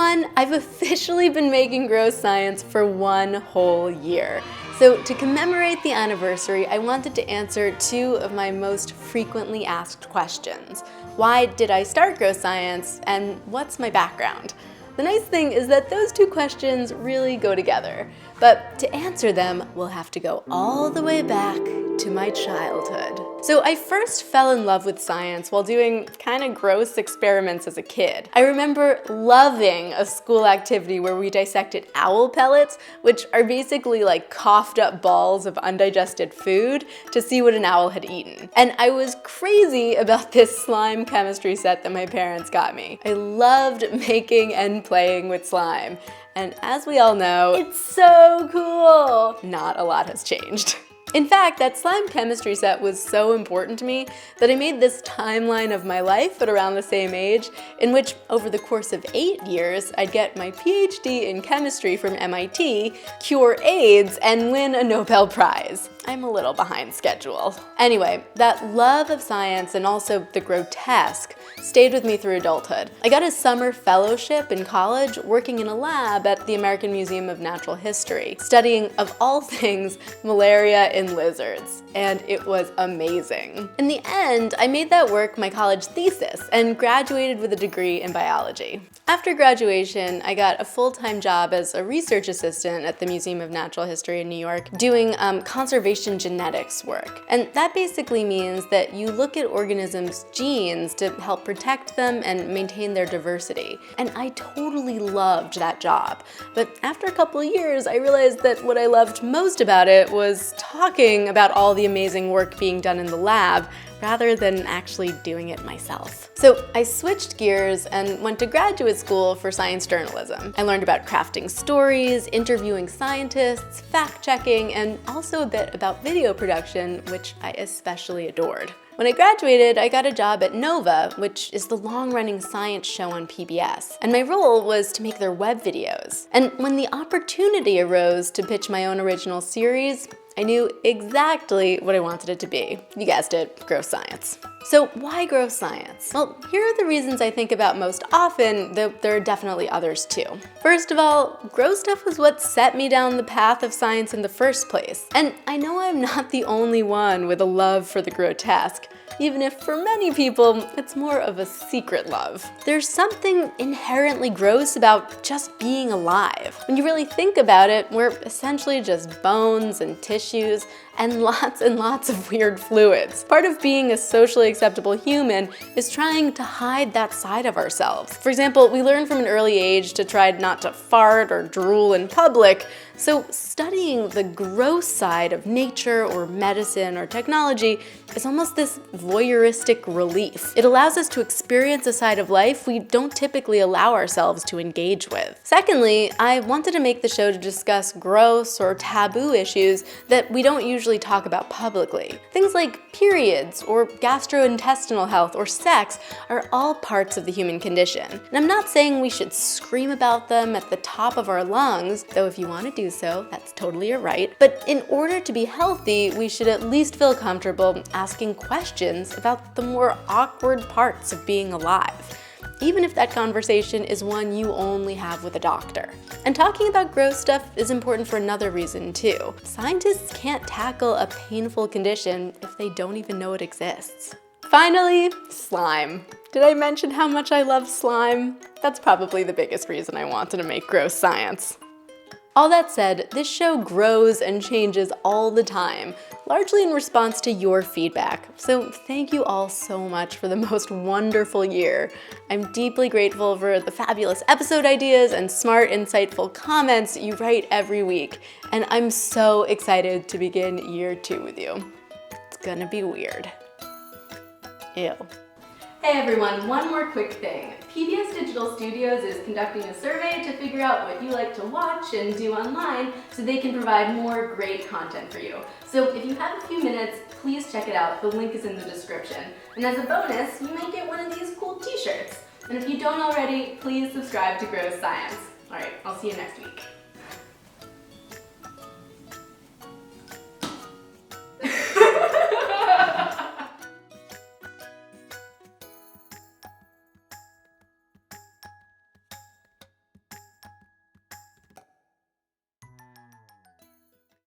everyone! I've officially been making Gross Science for 1 whole year. So to commemorate the anniversary, I wanted to answer 2 of my most frequently asked questions. Why did I start Gross Science, and what's my background? The nice thing is that those 2 questions really go together. But to answer them, we'll have to go all the way back to my childhood. So I first fell in love with science while doing kind of gross experiments as a kid. I remember loving a school activity where we dissected owl pellets, which are basically like coughed up balls of undigested food, to see what an owl had eaten. And I was crazy about this slime chemistry set that my parents got me. I loved making and playing with slime. And as we all know, it's so cool! Not a lot has changed. In fact, that slime chemistry set was so important to me that I made this timeline of my life at around the same age, in which over the course of 8 years, I'd get my PhD in chemistry from MIT, cure AIDS, and win a Nobel Prize. I'm a little behind schedule. Anyway, that love of science and also the grotesque stayed with me through adulthood. I got a summer fellowship in college working in a lab at the American Museum of Natural History, studying, of all things, malaria in lizards, and it was amazing. In the end, I made that work my college thesis and graduated with a degree in biology. After graduation, I got a full-time job as a research assistant at the Museum of Natural History in New York, doing conservation genetics work. And that basically means that you look at organisms' genes to help protect them and maintain their diversity. And I totally loved that job. But after a couple of years, I realized that what I loved most about it was talking about all the amazing work being done in the lab, rather than actually doing it myself. So I switched gears and went to graduate school for science journalism. I learned about crafting stories, interviewing scientists, fact-checking, and also a bit about video production, which I especially adored. When I graduated, I got a job at Nova, which is the long-running science show on PBS, and my role was to make their web videos. And when the opportunity arose to pitch my own original series, I knew exactly what I wanted it to be. You guessed it, gross science. So why gross science? Well, here are the reasons I think about most often, though there are definitely others too. First of all, gross stuff was what set me down the path of science in the first place. And I know I'm not the only one with a love for the grotesque, even if for many people, it's more of a secret love. There's something inherently gross about just being alive. When you really think about it, we're essentially just bones and tissues and lots of weird fluids. Part of being a socially acceptable human is trying to hide that side of ourselves. For example, we learn from an early age to try not to fart or drool in public, so studying the gross side of nature or medicine or technology is almost this voyeuristic relief. It allows us to experience a side of life we don't typically allow ourselves to engage with. Secondly, I wanted to make the show to discuss gross or taboo issues that we don't usually talk about publicly. Things like periods or gastrointestinal health or sex are all parts of the human condition. And I'm not saying we should scream about them at the top of our lungs, though if you want to do so, that's totally your right. But in order to be healthy, we should at least feel comfortable asking questions about the more awkward parts of being alive, even if that conversation is one you only have with a doctor. And talking about gross stuff is important for another reason too. Scientists can't tackle a painful condition if they don't even know it exists. Finally, slime. Did I mention how much I love slime? That's probably the biggest reason I wanted to make gross science. All that said, this show grows and changes all the time, largely in response to your feedback. So thank you all so much for the most wonderful year. I'm deeply grateful for the fabulous episode ideas and smart, insightful comments you write every week. And I'm so excited to begin year 2 with you. It's gonna be weird. Ew. Hey everyone, one more quick thing. PBS Digital Studios is conducting a survey to figure out what you like to watch and do online so they can provide more great content for you. So if you have a few minutes, please check it out. The link is in the description. And as a bonus, you might get one of these cool t-shirts. And if you don't already, please subscribe to Gross Science. All right, I'll see you next week.